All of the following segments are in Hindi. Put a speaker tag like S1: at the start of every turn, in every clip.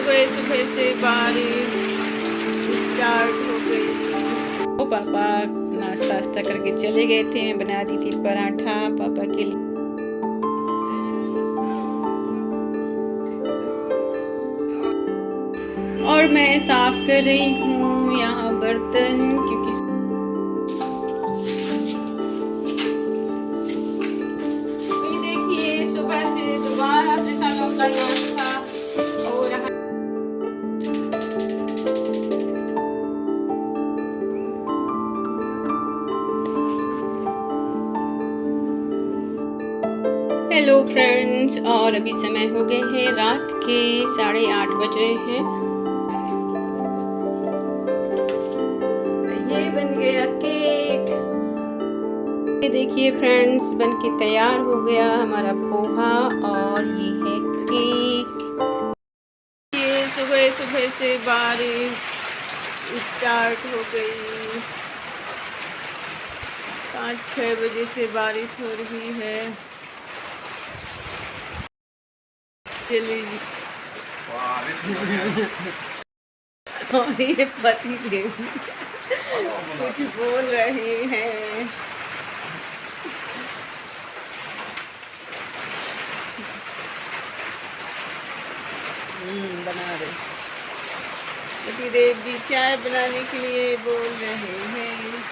S1: सुबह सुबह से बारिश स्टार्ट हो गई। वो पापा नाश्ता वास्ता करके चले गए थे। मैं बना दी थी पराठा पापा के लिए। और मैं साफ कर रही हूँ यहाँ बर्तन, क्योंकि देखिए सुबह से दोबारा त्रिशालों का नाश्ता हो रहा। हेलो फ्रेंड्स, और अभी समय हो गए हैं रात के 8:30 बज रहे हैं। ये बन गया केक। ये देखिए फ्रेंड्स, बन के तैयार हो गया हमारा पोहा, और ये है केक। ये सुबह सुबह से बारिश स्टार्ट हो गई। 5-6 बजे से बारिश हो रही है। चलिए और ये पति देव कुछ बोल रहे हैं। बना रहे पति देव भी चाय बनाने के लिए बोल रहे हैं।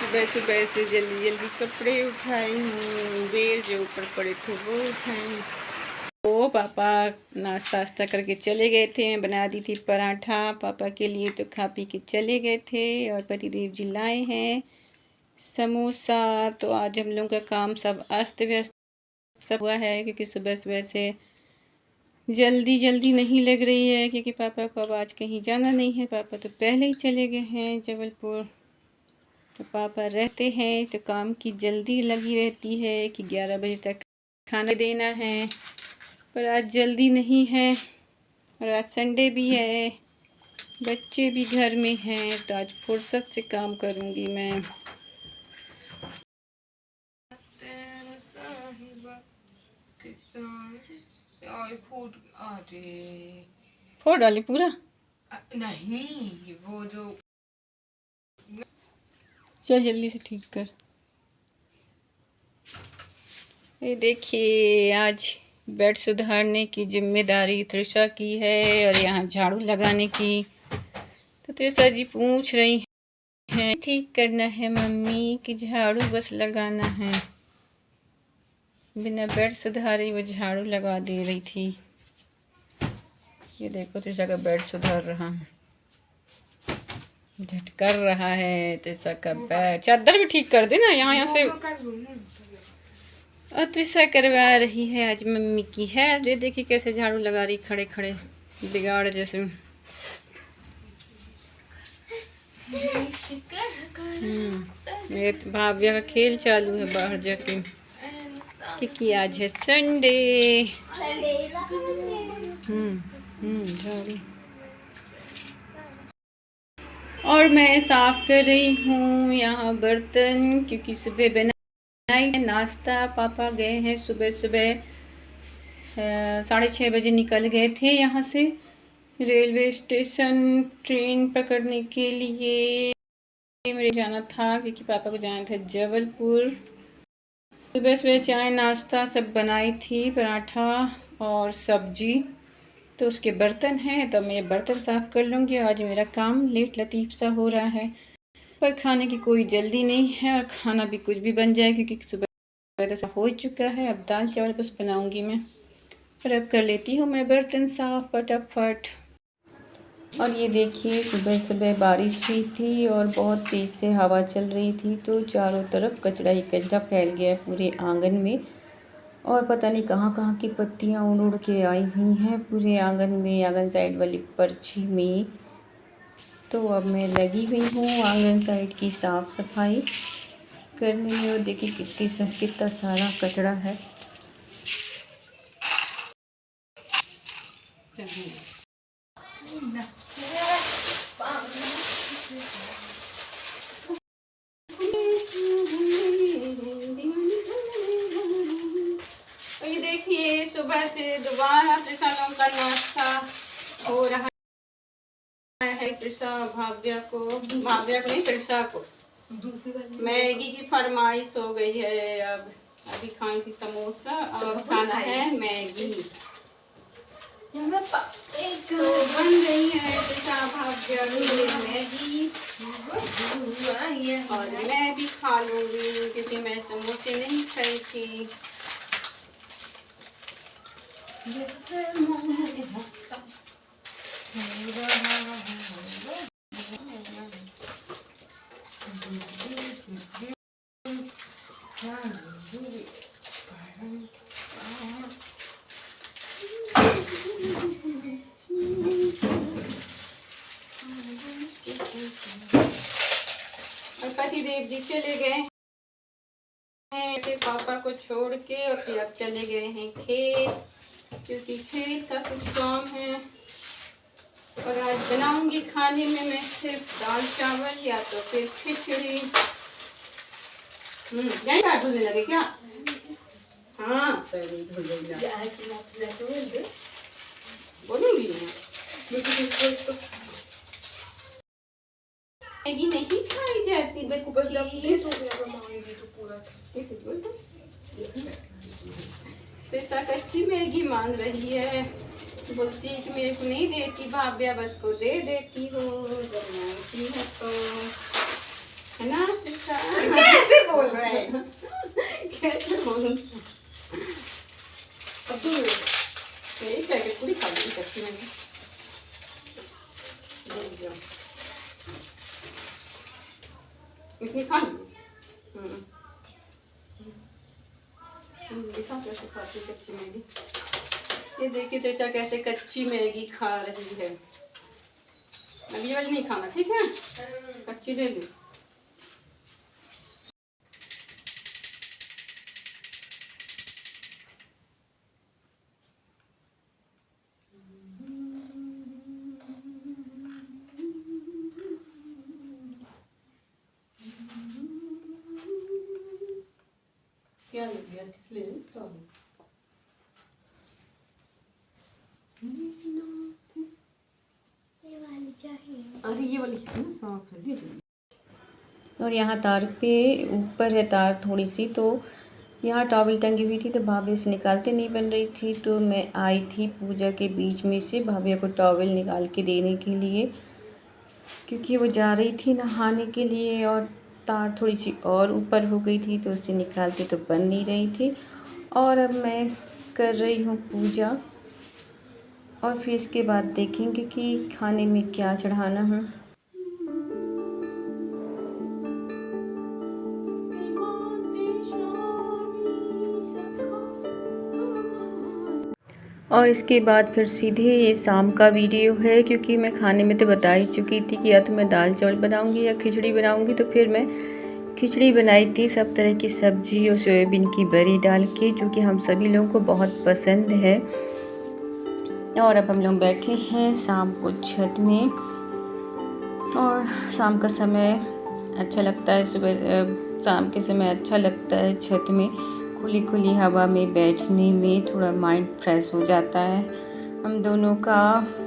S1: सुबह सुबह से जल्दी जल्दी कपड़े उठाई हूँ, बेर जो ऊपर पड़े थे वो उठाई। वो पापा नाश्ता वास्ता करके चले गए थे। मैं बना दी थी पराठा पापा के लिए, तो खा पी के चले गए थे। और पतिदेव जी लाए हैं समोसा। तो आज हम लोगों का काम सब अस्त व्यस्त सब हुआ है, क्योंकि सुबह सुबह से जल्दी नहीं लग रही है, क्योंकि पापा को अब आज कहीं जाना नहीं है। पापा तो पहले ही चले गए हैं जबलपुर। तो पापा रहते हैं तो काम की जल्दी लगी रहती है कि 11 बजे तक खाना देना है, पर आज जल्दी नहीं है। और आज संडे भी है, बच्चे भी घर में हैं, तो आज फुर्सत से काम करूँगी मैं। फोड़ डाली पूरा नहीं, वो जो चल जल्दी से ठीक कर। ये देखिए, आज बेड सुधारने की जिम्मेदारी त्रिशा की है, और यहाँ झाड़ू लगाने की। तो त्रिशा जी पूछ रही हैं ठीक करना है मम्मी कि झाड़ू बस लगाना है। बिना बेड सुधारे वो झाड़ू लगा दे रही थी। ये देखो त्रिशा का बेड सुधार रहा है, झट कर रहा है त्रिशा का बेड। चादर भी ठीक कर देना यहाँ से। और त्रिशा करवा रही है आज मम्मी की है। ये देखिए कैसे झाड़ू लगा रही खड़े खड़े, बिगाड़ जैसे। ये भाव्या का खेल चालू है बाहर जाके, क्योंकि आज है संडे। झाड़ू। और मैं साफ कर रही हूँ यहाँ बर्तन, क्योंकि सुबह बनाई नाश्ता। पापा गए हैं सुबह सुबह 6:30 बजे निकल गए थे यहाँ से रेलवे स्टेशन ट्रेन पकड़ने के लिए। मेरे जाना था, क्योंकि पापा को जाना था जबलपुर। सुबह सुबह चाय नाश्ता सब बनाई थी, पराठा और सब्जी। तो उसके बर्तन हैं, तो मैं ये बर्तन साफ़ कर लूँगी। आज मेरा काम लेट लतीफ़ सा हो रहा है, पर खाने की कोई जल्दी नहीं है, और खाना भी कुछ भी बन जाए, क्योंकि सुबह तो हो ही चुका है। अब दाल चावल बस बनाऊँगी मैं, और अब कर लेती हूँ मैं बर्तन साफ़ फटाफट। और ये देखिए सुबह सुबह बारिश हुई थी, और बहुत तेज़ से हवा चल रही थी, तो चारों तरफ कचरा ही कचरा फैल गया पूरे आंगन में। और पता नहीं कहाँ कहाँ की पत्तियाँ उड़ उड़ के आई हुई हैं पूरे आंगन में, आंगन साइड वाली पर्ची में। तो अब मैं लगी हुई हूँ आंगन साइड की साफ़ सफाई करने में। और देखिए कितना सारा कचरा है। ये देखिए सुबह से दोबारा त्रिशा लोगों का नाश्ता हो रहा है। त्रिशा भाव्या को नहीं, त्रिशा को मैगी की फरमाइश हो गई है। अब अभी खाई थी समोसा और खाना है मैगी। तो बन रही है त्रिशा भाव्या के लिए मैगी और मैं भी खा लूंगी क्योंकि मैं समोसे नहीं खाई थी। पतिदेव जी चले गए हैं पापा को छोड़ के और फिर अब चले गए हैं खेत, क्योंकि खेत का कुछ काम है। और आज बनाऊंगी खाने में मैं सिर्फ दाल चावल या तो फिर खिचड़ी। यही बात धुलने लगे क्या? हाँ बोलूंगी मैगी नहीं खाई जाती पैसा कच्ची मैगी मान रही है, बोलती है कि मेरे को नहीं देती भाभ्या, बस को दे देती हो जब मांगती है तो, है ना?
S2: कैसे बोल रहे हैं?
S1: कैसे बोलूं? अब तो यही पैकेट पूरी खा ली कच्ची मैगी। इतनी खा ली। देखा कैसे खाती कच्ची मैगी। ये देखिए त्रिशा कैसे कच्ची मैगी खा रही है। अब ये वाली नहीं खाना, ठीक है? कच्ची ले ली। क्या लग गया? ले
S2: ये वाली चाहिए।
S1: अरे ये वाली है ना, साफ है, दे दो।
S3: और यहाँ तार पे ऊपर है तार थोड़ी सी, तो यहाँ टॉवल टंगी हुई थी तो भाभी से निकालते नहीं बन रही थी, तो मैं आई थी पूजा के बीच में से भाभी को टॉवल निकाल के देने के लिए, क्योंकि वो जा रही थी नहाने के लिए और तार थोड़ी सी और ऊपर हो गई थी तो उससे निकालती तो बन नहीं रही थी। और अब मैं कर रही हूँ पूजा और फिर इसके बाद देखेंगे कि खाने में क्या चढ़ाना है। और इसके बाद फिर सीधे ये शाम का वीडियो है, क्योंकि मैं खाने में तो बता ही चुकी थी कि या तो मैं दाल चावल बनाऊंगी या खिचड़ी बनाऊंगी, तो फिर मैं खिचड़ी बनाई थी सब तरह की सब्जी और सोयाबीन की बड़ी डाल के, जो कि हम सभी लोगों को बहुत पसंद है। और अब हम लोग बैठे हैं शाम को छत में, और शाम का समय अच्छा लगता है, सुबह शाम के समय अच्छा लगता है छत में खुली खुली हवा में बैठने में, थोड़ा माइंड फ्रेश हो जाता है हम दोनों का,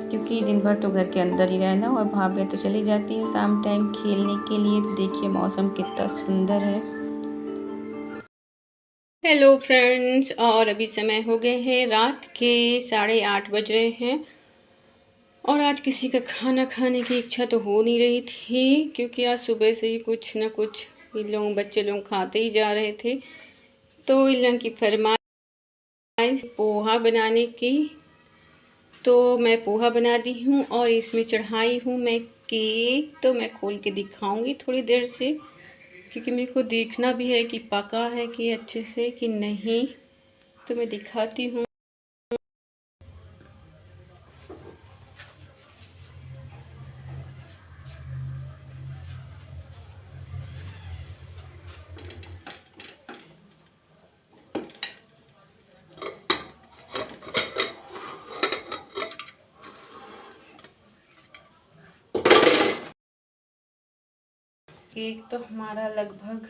S3: क्योंकि दिन भर तो घर के अंदर ही रहना। और भाभी तो चली जाती है शाम टाइम खेलने के लिए। तो देखिए मौसम कितना सुंदर है।
S1: हेलो फ्रेंड्स, और अभी समय हो गए हैं रात के 8:30 बज रहे हैं। और आज किसी का खाना खाने की इच्छा तो हो नहीं रही थी, क्योंकि आज सुबह से ही कुछ न कुछ इन लोग बच्चे लोग खाते ही जा रहे थे। तो इन लोगों की फरमाइश पोहा बनाने की, तो मैं पोहा बना दी हूँ और इसमें चढ़ाई हूँ मैं केक। तो मैं खोल के दिखाऊंगी थोड़ी देर से, क्योंकि मेरे को देखना भी है कि पका है कि अच्छे से कि नहीं। तो मैं दिखाती हूँ। केक तो हमारा लगभग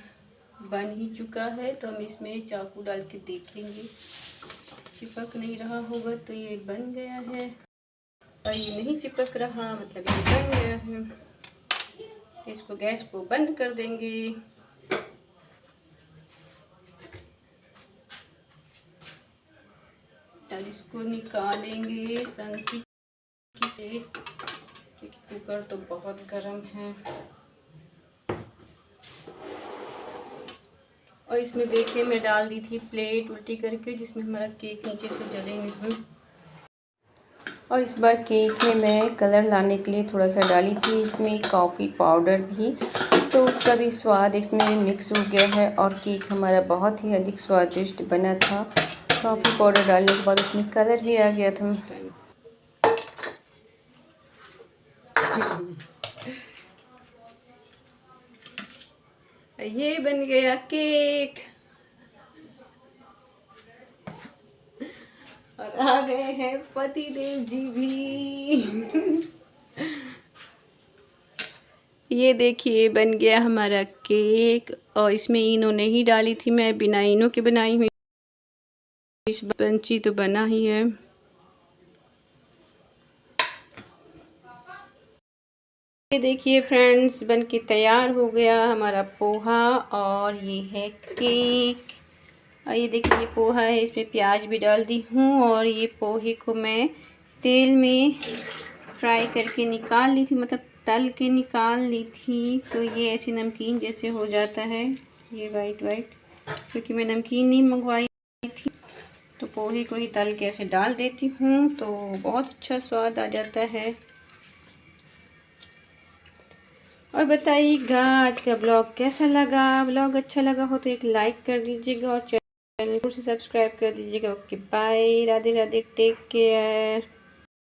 S1: बन ही चुका है, तो हम इसमें चाकू डाल के देखेंगे चिपक नहीं रहा होगा तो ये बन गया है, और ये नहीं चिपक रहा मतलब ये बन गया है। इसको गैस को बंद कर देंगे। और इसको निकालेंगे संसी से, क्योंकि कुकर तो बहुत गर्म है। और इसमें देखिए मैं डाल दी थी प्लेट उल्टी करके, जिसमें हमारा केक नीचे से जले नहीं।
S3: और इस बार केक में मैं कलर लाने के लिए थोड़ा सा डाली थी इसमें कॉफ़ी पाउडर भी, तो उसका भी स्वाद इसमें मिक्स हो गया है और केक हमारा बहुत ही अधिक स्वादिष्ट बना था। कॉफ़ी पाउडर डालने के बाद उसमें कलर भी आ गया था।
S1: ये बन गया केक और आ गए हैं पति देव जी भी। ये देखिए बन गया हमारा केक, और इसमें इनो नहीं डाली थी मैं, बिना इनो के बनाई हुई इस बंची तो बना ही है। ये देखिए फ्रेंड्स बन के तैयार हो गया हमारा पोहा, और ये है केक। और ये देखिए ये पोहा है, इसमें प्याज भी डाल दी हूँ, और ये पोहे को मैं तेल में फ्राई करके निकाल ली थी, मतलब तल के निकाल ली थी, तो ये ऐसे नमकीन जैसे हो जाता है, ये वाइट वाइट। क्योंकि मैं नमकीन नहीं मंगवाई थी तो पोहे को ही तल के ऐसे डाल देती हूँ, तो बहुत अच्छा स्वाद आ जाता है। और बताइएगा आज का ब्लॉग कैसा लगा। ब्लॉग अच्छा लगा हो तो एक लाइक कर दीजिएगा और चैनल को सब्सक्राइब कर दीजिएगा। Okay bye, Radhe Radhe, take care.